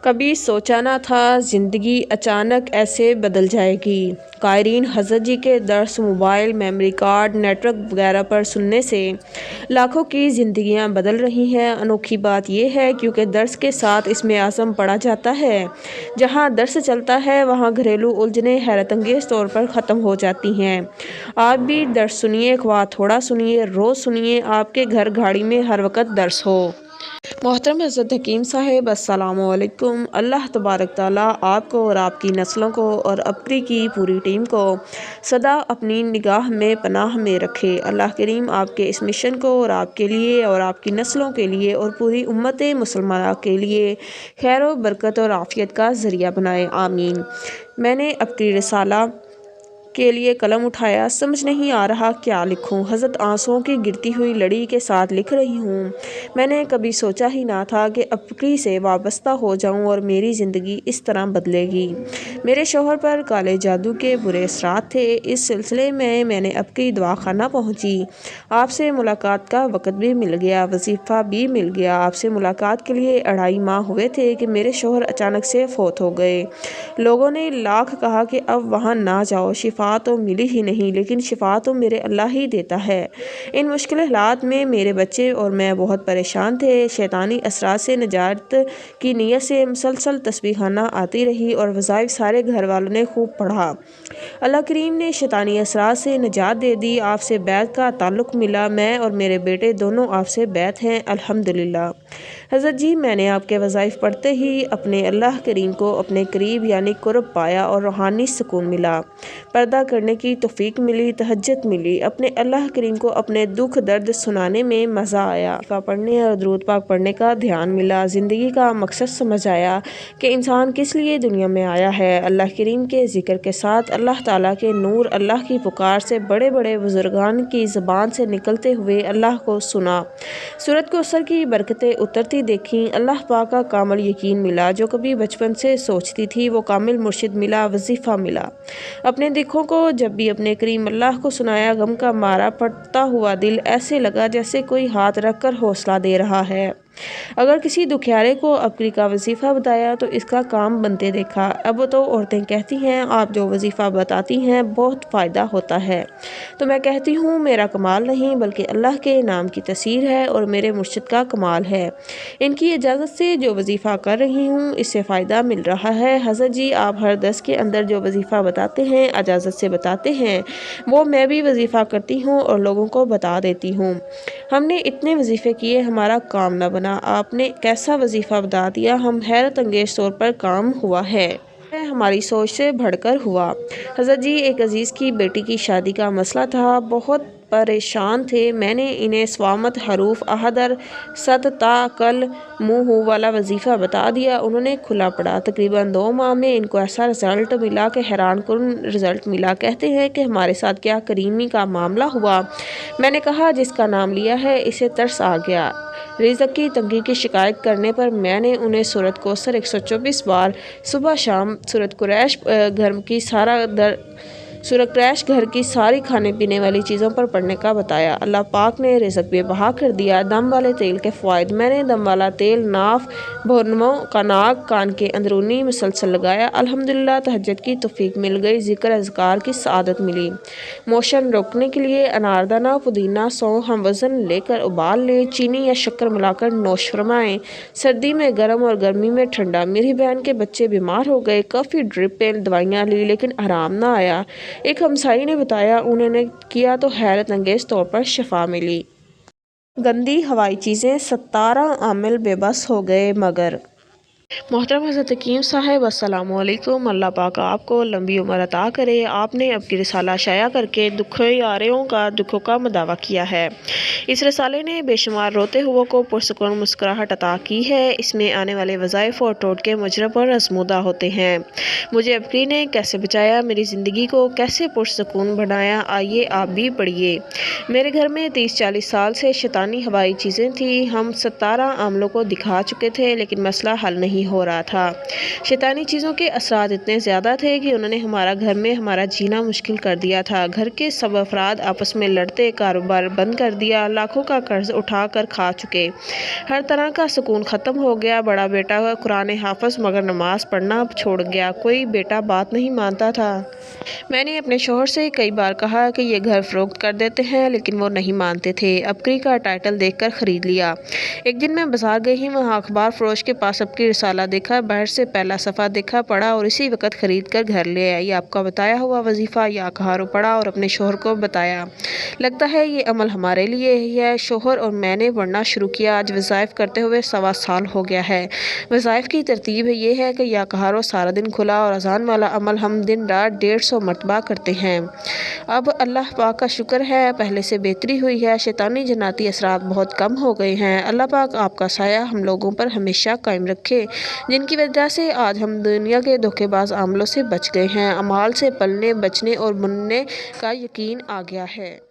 کبھی سوچا نہ تھا زندگی اچانک ایسے بدل جائے گی۔ قائرین، حضرت جی کے درس mobile, memory card, network وغیرہ پر سننے سے لاکھوں کی زندگیاں بدل رہی ہیں۔ انوکھی بات یہ ہے کیونکہ درس کے ساتھ اسم اعظم پڑھا جاتا ہے۔ جہاں درس چلتا ہے وہاں گھریلو الجھنیں حیرت انگیز طور پر ختم ہو جاتی ہیں۔ آپ بھی درس سنیے، خواہ تھوڑا سنیے، روز سنیے، آپ کے گھر گھاڑی میں ہر وقت درس ہو۔ محترم حضرت حکیم صاحب، السلام علیکم۔ اللہ تبارک تعالیٰ آپ کو اور آپ کی نسلوں کو اور اپری کی پوری ٹیم کو سدا اپنی نگاہ میں پناہ میں رکھے۔ اللہ کریم آپ کے اس مشن کو اور آپ کے لیے اور آپ کی نسلوں کے لیے اور پوری امت مسلمہ کے لیے خیر و برکت اور عافیت کا ذریعہ بنائے، آمین۔ میں نے اپنی رسالہ کے لیے قلم اٹھایا، سمجھ نہیں آ رہا کیا لکھوں۔ حضرت آنسوؤں کی گرتی ہوئی لڑی کے ساتھ لکھ رہی ہوں۔ میں نے کبھی سوچا ہی نہ تھا کہ اپری سے وابستہ ہو جاؤں اور میری زندگی اس طرح بدلے گی۔ میرے شوہر پر کالے جادو کے برے اثرات تھے۔ اس سلسلے میں میں نے اپری دواخانہ پہنچی۔ آپ سے ملاقات کا وقت بھی مل گیا، وظیفہ بھی مل گیا۔ آپ سے ملاقات کے لیے 2.5 ماہ ہوئے تھے کہ میرے شوہر اچانک سے فوت ہو گئے۔ لوگوں نے لاکھ کہا کہ اب وہاں نہ جاؤ، شفا تو ملی ہی نہیں، لیکن شفا تو میرے اللہ ہی دیتا ہے۔ ان مشکل حالات میں میرے بچے اور میں بہت پریشان تھے۔ شیطانی اثرات سے نجات کی نیت سے مسلسل تسبیح خانہ آتی رہی اور وظائف سارے گھر والوں نے خوب پڑھا۔ اللہ کریم نے شیطانی اثرات سے نجات دے دی۔ آپ سے بیعت کا تعلق ملا۔ میں اور میرے بیٹے دونوں آپ سے بیعت ہیں، الحمدللہ۔ حضرت جی، میں نے آپ کے وظائف پڑھتے ہی اپنے اللہ کریم کو اپنے قریب یعنی قرب پایا اور روحانی سکون ملا، پردہ کرنے کی توفیق ملی، تہجد ملی، اپنے اللہ کریم کو اپنے دکھ درد سنانے میں مزہ آیا، وظیفہ پڑھنے اور درود پاک پڑھنے کا دھیان ملا، زندگی کا مقصد سمجھ آیا کہ انسان کس لیے دنیا میں آیا ہے۔ اللہ کریم کے ذکر کے ساتھ اللہ تعالیٰ کے نور، اللہ کی پکار سے بڑے بڑے بزرگان کی زبان سے نکلتے ہوئے اللہ کو سنا، سورۃ کوثر کی برکتیں اترتی دیکھیں، اللہ پاک کا کامل یقین ملا، جو کبھی بچپن سے سوچتی تھی وہ کامل مرشد ملا، وظیفہ ملا۔ اپنے دکھوں کو جب بھی اپنے کریم اللہ کو سنایا، غم کا مارا پھٹتا ہوا دل ایسے لگا جیسے کوئی ہاتھ رکھ کر حوصلہ دے رہا ہے۔ اگر کسی دکھیارے کو اپری کا وظیفہ بتایا تو اس کا کام بنتے دیکھا۔ اب تو عورتیں کہتی ہیں آپ جو وظیفہ بتاتی ہیں بہت فائدہ ہوتا ہے، تو میں کہتی ہوں میرا کمال نہیں بلکہ اللہ کے نام کی تاثیر ہے اور میرے مرشد کا کمال ہے۔ ان کی اجازت سے جو وظیفہ کر رہی ہوں اس سے فائدہ مل رہا ہے۔ حضرت جی، آپ ہر درس کے اندر جو وظیفہ بتاتے ہیں اجازت سے بتاتے ہیں، وہ میں بھی وظیفہ کرتی ہوں اور لوگوں کو بتا دیتی ہوں۔ ہم نے اتنے وظیفے کیے، ہمارا کام نہ بنا، آپ نے کیسا وظیفہ بتا دیا، ہم حیرت انگیز طور پر کام ہوا ہے۔ ہماری سوچ سے بڑھ کر ہوا۔ حضرت جی، ایک عزیز کی بیٹی کی شادی کا مسئلہ تھا، بہت پریشان تھے۔ میں نے انہیں صوامت، حروف، احدر، ست، تا، کل، منہ والا وظیفہ بتا دیا۔ انہوں نے کھلا پڑا۔ تقریباً 2 ماہ میں ان کو ایسا رزلٹ ملا کہ حیران کن رزلٹ ملا۔ کہتے ہیں کہ ہمارے ساتھ کیا کریمی کا معاملہ ہوا۔ میں نے کہا جس کا نام لیا ہے اسے ترس آ گیا۔ رزق کی تنگی کی شکایت کرنے پر میں نے انہیں سورۃ کوثر 124 بار صبح شام، سورۃ قریش گھر کی ساری کھانے پینے والی چیزوں پر پڑھنے کا بتایا۔ اللہ پاک نے رزق بے بہا کر دیا۔ دم والے تیل کے فوائد۔ میں نے دم والا تیل ناف، بھونوں کا ناک، کان کے اندرونی مسلسل لگایا، الحمدللہ تہجد کی توفیق مل گئی، ذکر اذکار کی سعادت ملی۔ موشن روکنے کے لیے اناردانہ، پودینہ، سونف ہم وزن لے کر ابال لیں، چینی یا شکر ملا کر نوش فرمائیں، سردی میں گرم اور گرمی میں ٹھنڈا۔ میری بہن کے بچے بیمار ہو گئے، کافی ڈرپیں، دوائیاں لی لیکن آرام نہ آیا۔ ایک ہمسائی نے بتایا، انہوں نے کیا تو حیرت انگیز طور پر شفا ملی۔ گندی ہوائی چیزیں 17 عامل بے بس ہو گئے مگر محترم حضرت حکیم صاحب، السلام علیکم۔ اللہ پاک آپ کو لمبی عمر عطا کرے۔ آپ نے اب کی رسالہ شائع کر کے دکھوں کا مداوع کیا ہے۔ اس رسالے نے بے شمار روتے ہوا کو پرسکون مسکراہٹ عطا کی ہے۔ اس میں آنے والے وظائف اور ٹوٹکے مجرب اور آزمودہ ہوتے ہیں۔ مجھے اپری نے کیسے بچایا، میری زندگی کو کیسے پرسکون بنایا، آئیے آپ بھی پڑھیے۔ میرے گھر میں 30-40 سال سے شیطانی ہوائی چیزیں تھیں۔ ہم 17 عاملوں کو دکھا چکے تھے لیکن مسئلہ حل نہیں نہیں ہو رہا تھا۔ شیطانی چیزوں کے اثرات اتنے زیادہ تھے کہ انہوں نے ہمارا گھر میں ہمارا جینا مشکل کر دیا تھا۔ گھر کے سب افراد آپس میں لڑتے، کاروبار بند کر دیا، لاکھوں کا قرض اٹھا کر کھا چکے، ہر طرح کا سکون ختم ہو گیا۔ بڑا بیٹا قرآن حافظ مگر نماز پڑھنا چھوڑ گیا، کوئی بیٹا بات نہیں مانتا تھا۔ میں نے اپنے شوہر سے کئی بار کہا کہ یہ گھر فروخت کر دیتے ہیں، لیکن وہ نہیں مانتے تھے۔ عبقری کا ٹائٹل دیکھ کر خرید لیا۔ ایک دن میں بازار گئی، وہاں اخبار فروش کے پاس عبقری رسالہ دیکھا، باہر سے پہلا صفحہ دیکھا، پڑھا اور اسی وقت خرید کر گھر لے آئی۔ آپ کا بتایا ہوا وظیفہ یا کہارو پڑھا اور اپنے شوہر کو بتایا۔ لگتا ہے یہ عمل ہمارے لیے ہی ہے۔ شوہر اور میں نے پڑھنا شروع کیا۔ آج وظائف کرتے ہوئے 1.25 سال ہو گیا ہے۔ وظائف کی ترتیب یہ ہے کہ یا کہارو سارا دن کھلا اور اذان والا عمل ہم دن رات 150 مرتبہ کرتے ہیں۔ اب اللہ پاک کا شکر ہے پہلے سے بہتری ہوئی ہے، شیطانی جناتی اثرات بہت کم ہو گئے ہیں۔ اللہ پاک آپ کا سایہ ہم لوگوں پر ہمیشہ قائم رکھے، جن کی وجہ سے آج ہم دنیا کے دھوکے باز عملوں سے بچ گئے ہیں۔ اعمال سے پلنے، بچنے اور بننے کا یقین آ گیا ہے۔